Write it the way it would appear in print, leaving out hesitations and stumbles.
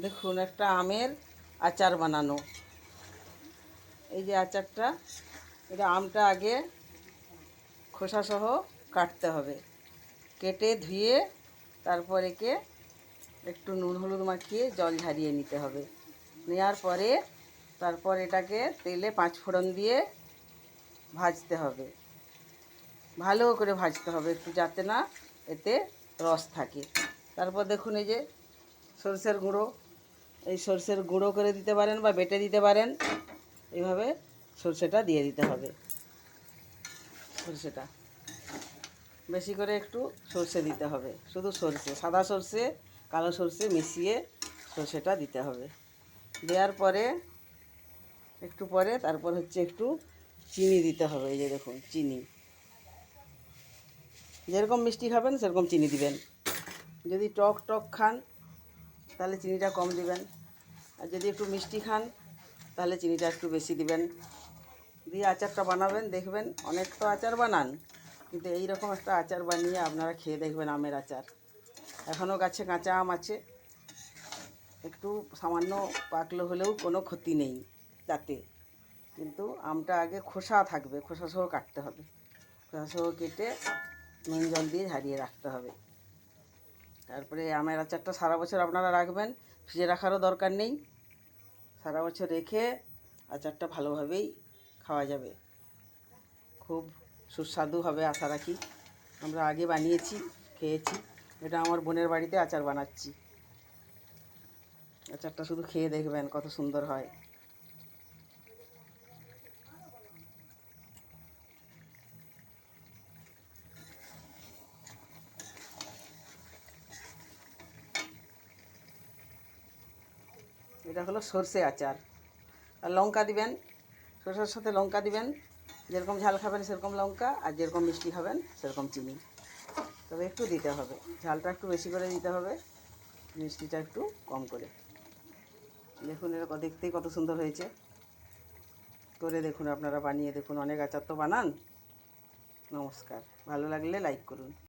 দেখুন একটা আমের আচার বানানো। এই যে আচারটা, এটা আমটা আগে খোসাসহ কাটতে হবে, কেটে ধুয়ে তারপর একে একটু নুন হলুদ মাখিয়ে জল ঝারিয়ে নিতে হবে। নেওয়ার পরে তারপর এটাকে তেলে 5 ফোড়ন দিয়ে ভাজতে হবে, ভালো করে ভাজতে হবে একটু, যাতে না এতে রস থাকে। তারপর দেখুন এই যে সরষের গুঁড়ো, এই সরষের গুঁড়ো করে দিতে পারেন বা বেটে দিতে পারেন। এইভাবে সরষেটা দিয়ে দিতে হবে। সরষেটা বেশি করে একটু সরষে দিতে হবে, শুধু সরষে, সাদা সরষে কালো সরষে মিশিয়ে সরষেটা দিতে হবে। দেওয়ার পরে একটু পরে তারপর হচ্ছে একটু চিনি দিতে হবে। এই যে দেখুন চিনি, যেরকম মিষ্টি খাবেন সেরকম চিনি দিবেন। যদি টক টক খান তাহলে চিনিটা কম দিবেন, আর যদি একটু মিষ্টি খান তাহলে চিনিটা একটু বেশি দিবেন। দিয়ে আচারটা বানাবেন, দেখবেন অনেক তো আচার বানান, কিন্তু এই রকম একটা আচার বানিয়ে আপনারা খেয়ে দেখবেন। আমের আচার এখনও গাছে কাঁচা আম আছে, একটু সামান্য পাকলো হলেও কোনো ক্ষতি নেই তাতে, কিন্তু আমটা আগে খোসা থাকবে, খোসাসহ কাটতে হবে। খোসাসহ কেটে নুন জল দিয়ে ঝারিয়ে রাখতে হবে। তারপরে আমের আচারটা সারা বছর আপনারা রাখবেন, ফ্রিজে রাখারও দরকার নেই। সারা বছর রেখে আচারটা ভালোভাবেই খাওয়া যাবে, খুব সুস্বাদু হবে আশা রাখি। আমরা আগে বানিয়েছি, খেয়েছি। এটা আমার বোনের বাড়িতে আচার বানাচ্ছি। আচারটা শুধু খেয়ে দেখবেন কত সুন্দর হয়। এটা হলো সর্ষে আচার। আর লঙ্কা দিবেন, সরষের সাথে লঙ্কা দিবেন, যেরকম ঝাল খাবেন সেরকম লঙ্কা, আর যেরকম মিষ্টি খাবেন সেরকম চিনি। তবে একটু দিতে হবে, ঝালটা একটু বেশি করে দিতে হবে, মিষ্টিটা একটু কম করে। দেখুন এটা দেখতেই কত সুন্দর হয়েছে। করে দেখুন, আপনারা বানিয়ে দেখুন, অনেক আচার তো বানান। নমস্কার, ভালো লাগলে লাইক করুন।